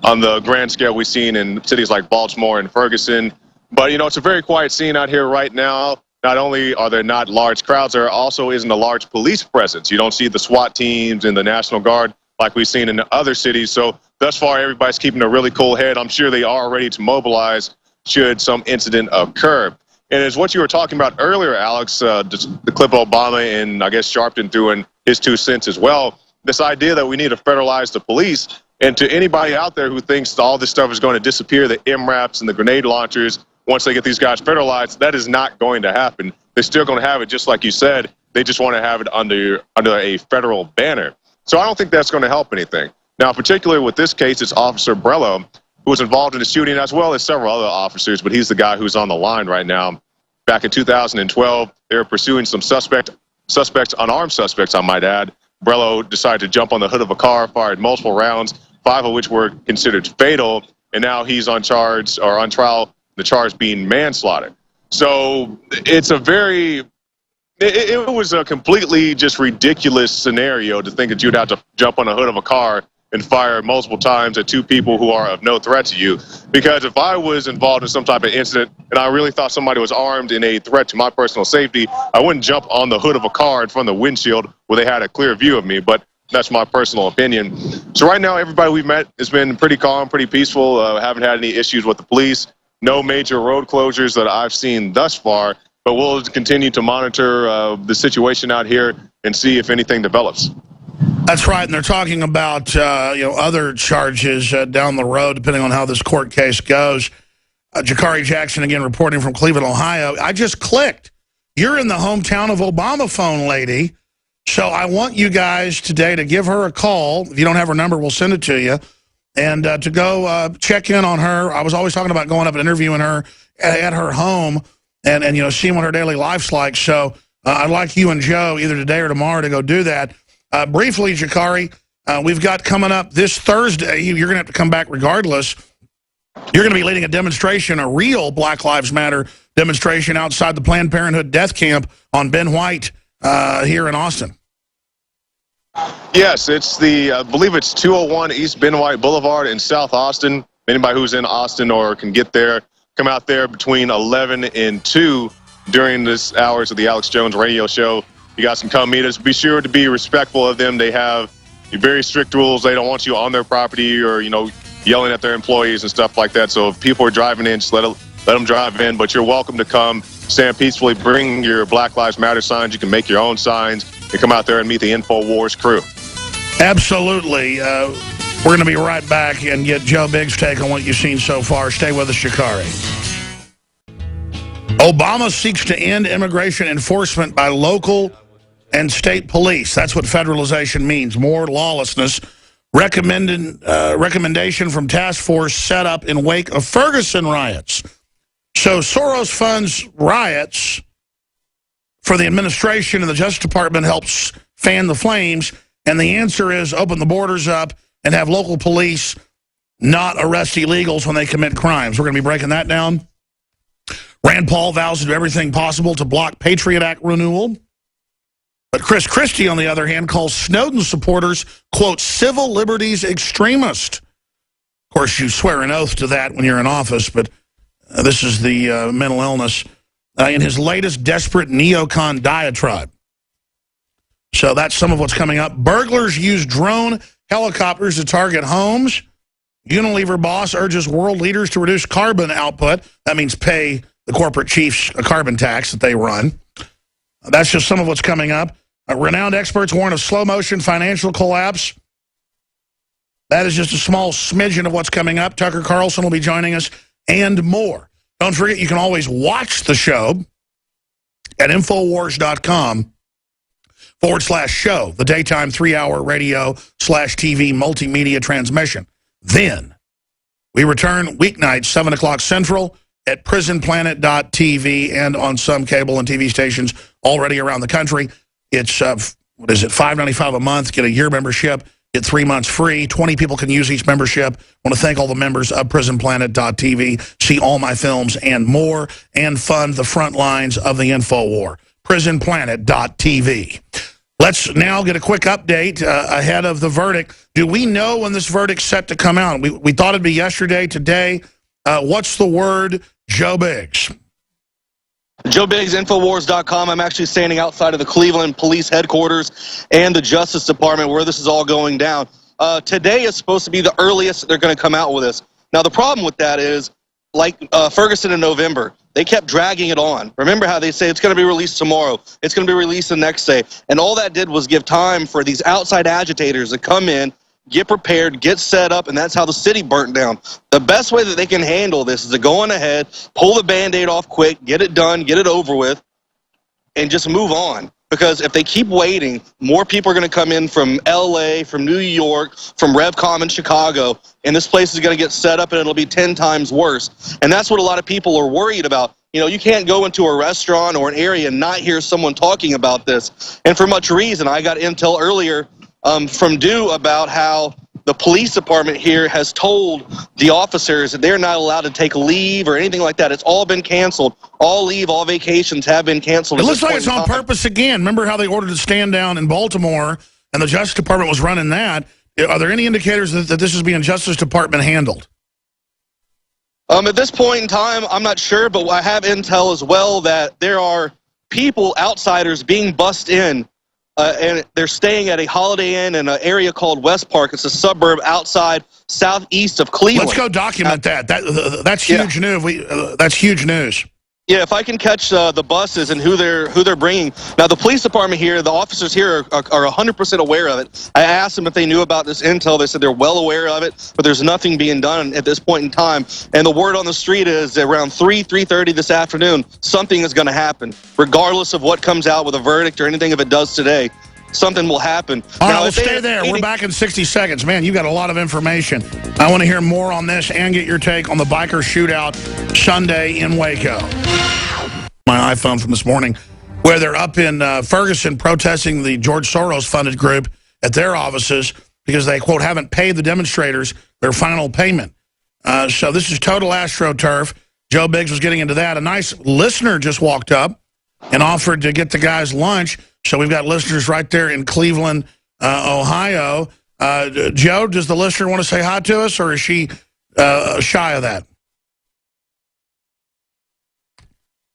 on the grand scale we've seen in cities like Baltimore and Ferguson. But, you know, it's a very quiet scene out here right now. Not only are there not large crowds, there also isn't a large police presence. You don't see the SWAT teams and the National Guard like we've seen in other cities. So thus far, everybody's keeping a really cool head. I'm sure they are ready to mobilize should some incident occur. And as what you were talking about earlier, Alex, the clip of Obama and I guess Sharpton threw in his 2 cents as well, this idea that we need to federalize the police. And to anybody out there who thinks all this stuff is going to disappear, the MRAPs and the grenade launchers, once they get these guys federalized, that is not going to happen. They're still going to have it, just like you said. They just want to have it under a federal banner. So I don't think that's going to help anything. Now, particularly with this case, it's Officer Brello, who was involved in the shooting, as well as several other officers, but he's the guy who's on the line right now. Back in 2012, they were pursuing some suspects, unarmed suspects, I might add. Brello decided to jump on the hood of a car, fired multiple rounds, 5 of which were considered fatal, and now he's on trial, the charge being manslaughter. So it's a it was a completely just ridiculous scenario to think that you'd have to jump on the hood of a car and fire multiple times at 2 people who are of no threat to you. Because if I was involved in some type of incident and I really thought somebody was armed in a threat to my personal safety, I wouldn't jump on the hood of a car in front of the windshield where they had a clear view of me. But that's my personal opinion. So right now, everybody we've met has been pretty calm, pretty peaceful. Haven't had any issues with the police. No major road closures that I've seen thus far. But we'll continue to monitor the situation out here and see if anything develops. That's right, and they're talking about other charges down the road, depending on how this court case goes. Jakari Jackson, again, reporting from Cleveland, Ohio. I just clicked. You're in the hometown of Obama phone lady, so I want you guys today to give her a call. If you don't have her number, we'll send it to you. And to go check in on her. I was always talking about going up and interviewing her at her home and seeing what her daily life's like. So I'd like you and Joe, either today or tomorrow, to go do that. Briefly, Jakari, we've got coming up this Thursday, you're going to have to come back regardless. You're going to be leading a demonstration, a real Black Lives Matter demonstration outside the Planned Parenthood death camp on Ben White here in Austin. Yes, it's I believe it's 201 East Ben White Boulevard in South Austin. Anybody who's in Austin or can get there, come out there between 11 and 2 during this hours of the Alex Jones radio show. You guys can come meet us. Be sure to be respectful of them. They have very strict rules. They don't want you on their property or, yelling at their employees and stuff like that. So if people are driving in, just let them drive in. But you're welcome to come, stand peacefully, bring your Black Lives Matter signs. You can make your own signs and come out there and meet the InfoWars crew. Absolutely. We're going to be right back and get Joe Biggs' take on what you've seen so far. Stay with us, Jakari. Obama seeks to end immigration enforcement by local and state police. That's what federalization means, more lawlessness. Recommendation from task force set up in wake of Ferguson riots. So Soros funds riots for the administration, and the Justice Department helps fan the flames. And the answer is open the borders up and have local police not arrest illegals when they commit crimes. We're going to be breaking that down. Rand Paul vows to do everything possible to block Patriot Act renewal. But Chris Christie, on the other hand, calls Snowden supporters, quote, civil liberties extremist. Of course, you swear an oath to that when you're in office, but this is the mental illness in his latest desperate neocon diatribe. So that's some of what's coming up. Burglars use drone helicopters to target homes. Unilever boss urges world leaders to reduce carbon output. That means pay the corporate chiefs a carbon tax that they run. That's just some of what's coming up. Renowned experts warn of slow-motion financial collapse. That is just a small smidgen of what's coming up. Tucker Carlson will be joining us, and more. Don't forget, you can always watch the show at Infowars.com/show, the daytime 3-hour radio/TV multimedia transmission. Then we return weeknights, 7 o'clock Central, at prisonplanet.tv and on some cable and TV stations already around the country. It's, $5.95 a month, get a year membership, get 3 months free. 20 people can use each membership. I want to thank all the members of prisonplanet.tv. See all my films and more, and fund the front lines of the info war. prisonplanet.tv. Let's now get a quick update ahead of the verdict. Do we know when this verdict's set to come out? We thought it'd be yesterday, today. What's the word, Joe Biggs? Joe Biggs, Infowars.com. I'm actually standing outside of the Cleveland Police Headquarters and the Justice Department where this is all going down. Today is supposed to be the earliest they're going to come out with this. Now, the problem with that is, like Ferguson in November, they kept dragging it on. Remember how they say it's going to be released tomorrow, it's going to be released the next day. And all that did was give time for these outside agitators to come in, get prepared, get set up, and that's how the city burnt down. The best way that they can handle this is to go on ahead, pull the Band-Aid off quick, get it done, get it over with, and just move on. Because if they keep waiting, more people are going to come in from LA, from New York, from RevCom in Chicago, and this place is going to get set up and it'll be 10 times worse. And that's what a lot of people are worried about. You know, you can't go into a restaurant or an area and not hear someone talking about this. And for much reason, I got intel earlier from Dew about how the police department here has told the officers that they're not allowed to take leave or anything like that. It's all been canceled. All leave, all vacations have been canceled. It looks like it's on purpose again. Remember how they ordered a stand down in Baltimore and the Justice Department was running that? Are there any indicators that this is being Justice Department handled? At this point in time, I'm not sure, but I have intel as well that there are people, outsiders, being bussed in, and they're staying at a Holiday Inn in an area called West Park. It's a suburb outside, southeast of Cleveland. Let's go document that. That's huge news. That's huge news. Yeah, if I can catch the buses and who they're bringing. Now, the police department here, the officers here are 100% aware of it. I asked them if they knew about this intel. They said they're well aware of it, but there's nothing being done at this point in time. And the word on the street is around 3:30 this afternoon, something is going to happen. Regardless of what comes out with a verdict or anything, if it does today, something will happen. All right, well, stay there. We're back in 60 seconds. Man, you got a lot of information. I want to hear more on this and get your take on the biker shootout Sunday in Waco. My iPhone from this morning, where they're up in Ferguson protesting the George Soros-funded group at their offices because they, quote, haven't paid the demonstrators their final payment. So this is total AstroTurf. Joe Biggs was getting into that. A nice listener just walked up and offered to get the guys lunch. So we've got listeners right there in Cleveland, Ohio. Joe, does the listener want to say hi to us, or is she shy of that?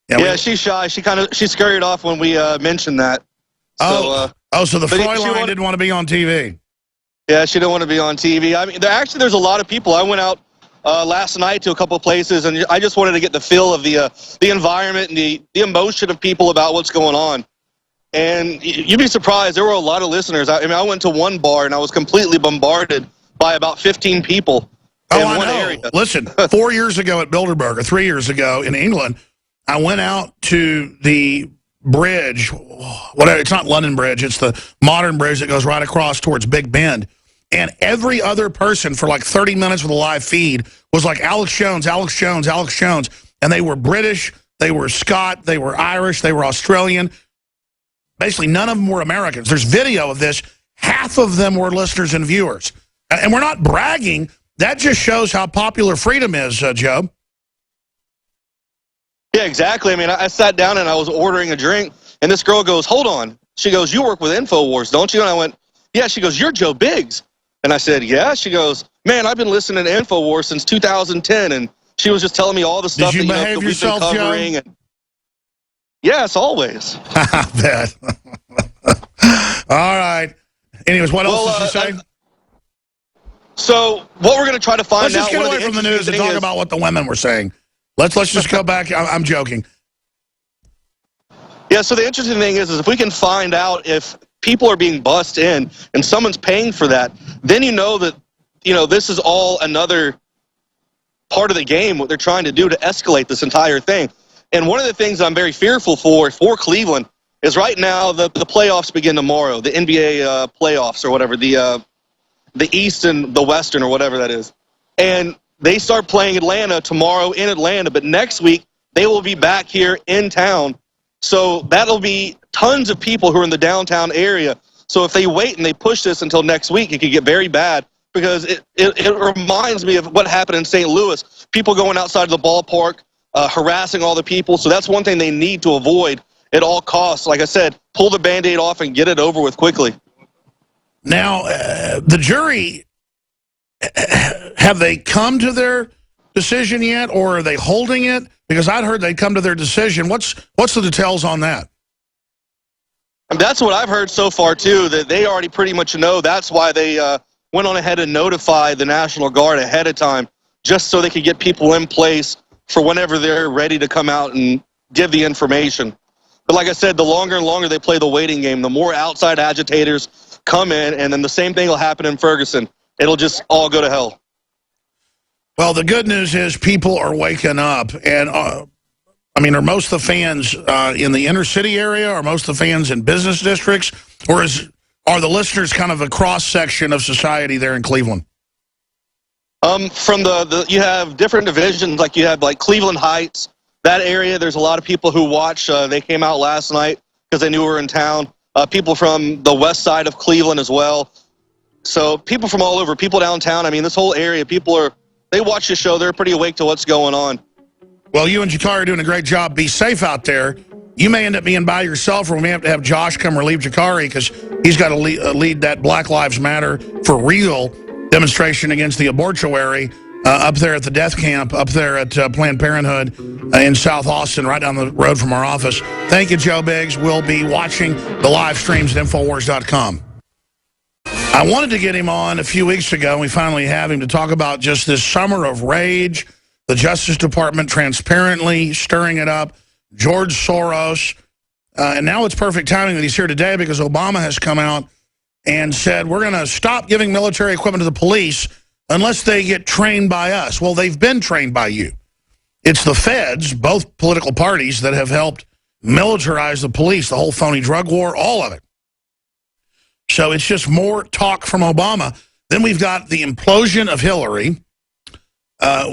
Yeah, she's shy. She scurried off when we mentioned that. So, so the Fräulein didn't want to be on TV. Yeah, she didn't want to be on TV. I mean, there's a lot of people. I went out last night to a couple of places, and I just wanted to get the feel of the environment and the emotion of people about what's going on. And you'd be surprised, there were a lot of listeners. I mean, I went to one bar, and I was completely bombarded by about 15 people in one area. Listen, 4 years ago at Bilderberg, or 3 years ago in England, I went out to the bridge, whatever, it's not London Bridge, it's the modern bridge that goes right across towards Big Bend. And every other person for like 30 minutes with a live feed was like Alex Jones, Alex Jones, Alex Jones. And they were British, they were Scot, they were Irish, they were Australian. Basically, none of them were Americans. There's video of this. Half of them were listeners and viewers. And we're not bragging. That just shows how popular freedom is, Joe. Yeah, exactly. I mean, I sat down and I was ordering a drink, and this girl goes, hold on. She goes, you work with Infowars, don't you? And I went, yeah. She goes, you're Joe Biggs. And I said, yeah. She goes, man, I've been listening to Infowars since 2010. And she was just telling me all the stuff that, that we've been covering. And yes, always. I bet. All right. Anyways, what else did you say? So what we're going to try to find out. Let's just get away from the news and talk about what the women were saying. Let's just go back. I'm joking. Yeah, so the interesting thing is if we can find out if people are being bussed in and someone's paying for that, then you know that, this is all another part of the game, what they're trying to do to escalate this entire thing. And one of the things I'm very fearful for Cleveland is right now the playoffs begin tomorrow, the NBA playoffs or whatever, the East and the Western or whatever that is. And they start playing Atlanta tomorrow in Atlanta, but next week they will be back here in town. So that'll be tons of people who are in the downtown area. So if they wait and they push this until next week, it could get very bad because it reminds me of what happened in St. Louis. People going outside of the ballpark, harassing all the people. So that's one thing they need to avoid. at all costs. Like I said, pull the Band-Aid off and get it over with quickly. Now, the jury, have they come to their decision yet, or are they holding it? Because I'd heard they'd come to their decision. What's the details on that? And that's what I've heard so far, too, that they already pretty much know. That's why they went on ahead and notified the National Guard ahead of time, just so they could get people in place for whenever they're ready to come out and give the information. But like I said, the longer and longer they play the waiting game, the more outside agitators come in, and then the same thing will happen in Ferguson. It'll just all go to hell. Well, the good news is people are waking up, and I mean, are most of the fans in the inner city area? Are most of the fans in business districts? Or are the listeners kind of a cross-section of society there in Cleveland? From you have different divisions, like you have like Cleveland Heights, that area, there's a lot of people who watch. They came out last night because they knew we were in town. People from the west side of Cleveland as well. So people from all over, people downtown. I mean, this whole area, they watch the show. They're pretty awake to what's going on. Well, you and Jakari are doing a great job. Be safe out there. You may end up being by yourself, or we may have to have Josh come relieve Jakari because he's got to lead that Black Lives Matter for real demonstration against the abortuary up there at the death camp, up there at Planned Parenthood in South Austin, right down the road from our office. Thank you, Joe Biggs. We'll be watching the live streams at Infowars.com. I wanted to get him on a few weeks ago, and we finally have him to talk about just this summer of rage, the Justice Department transparently stirring it up, George Soros, and now it's perfect timing that he's here today because Obama has come out and said, we're going to stop giving military equipment to the police unless they get trained by us. Well, they've been trained by you. It's the feds, both political parties, that have helped militarize the police, the whole phony drug war, all of it. So it's just more talk from Obama. Then we've got the implosion of Hillary.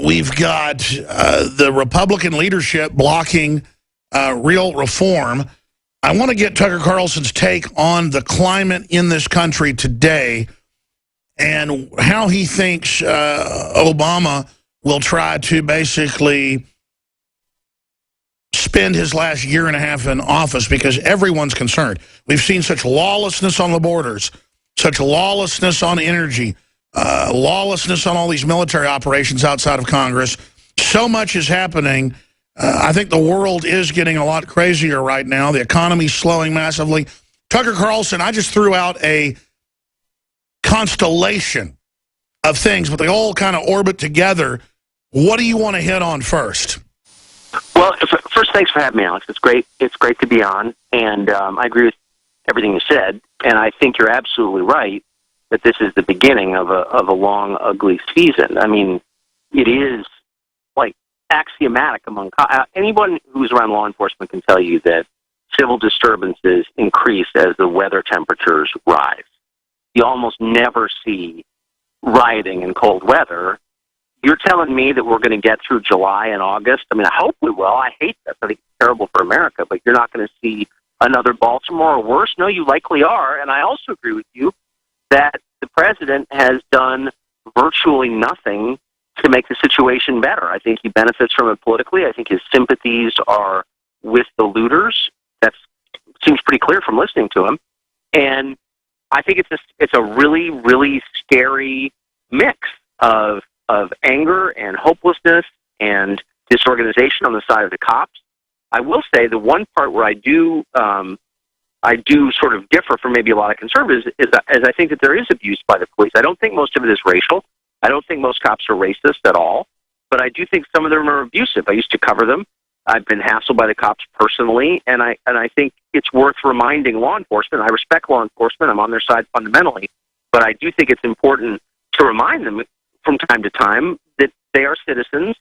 We've got the Republican leadership blocking real reform. I want to get Tucker Carlson's take on the climate in this country today and how he thinks Obama will try to basically spend his last year and a half in office, because everyone's concerned. We've seen such lawlessness on the borders, such lawlessness on energy, lawlessness on all these military operations outside of Congress. So much is happening. I think the world is getting a lot crazier right now. The economy's slowing massively. Tucker Carlson, I just threw out a constellation of things, but they all kind of orbit together. What do you want to hit on first? Well, first, thanks for having me, Alex. It's great. It's great to be on, and I agree with everything you said. And I think you're absolutely right that this is the beginning of a long, ugly season. I mean, it is like axiomatic among anyone who's around law enforcement can tell you that civil disturbances increase as the weather temperatures rise. You almost never see rioting in cold weather. You're telling me that we're going to get through July and August? I mean, I hope we will. I hate that. I think it's terrible for America, but you're not going to see another Baltimore or worse? No, you likely are. And I also agree with you that the president has done virtually nothing to make the situation better. I think he benefits from it politically. I think his sympathies are with the looters. That seems pretty clear from listening to him. And I think it's a really, really scary mix of anger and hopelessness and disorganization on the side of the cops. I will say the one part where I do sort of differ from maybe a lot of conservatives is I think that there is abuse by the police. I don't think most of it is racial. I don't think most cops are racist at all, but I do think some of them are abusive. I used to cover them. I've been hassled by the cops personally, and I think it's worth reminding law enforcement. I respect law enforcement. I'm on their side fundamentally, but I do think it's important to remind them from time to time that they are citizens,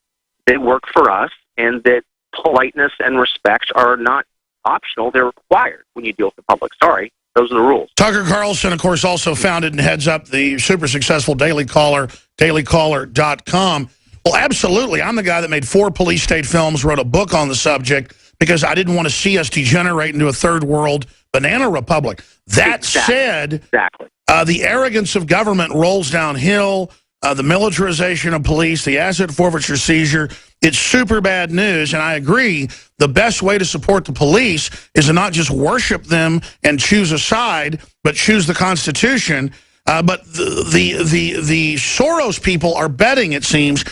they work for us, and that politeness and respect are not optional. They're required when you deal with the public. Sorry, those are the rules. Tucker Carlson, of course, also founded and heads up the super successful Daily Caller, dailycaller.com. Well, absolutely. I'm the guy that made 4 police state films, wrote a book on the subject, because I didn't want to see us degenerate into a third world banana republic. That said, the arrogance of government rolls downhill. The militarization of police, the asset forfeiture seizure, It's super bad news, and I agree. The best way to support the police is to not just worship them and choose a side, but choose the Constitution. But the Soros people are betting, it seems,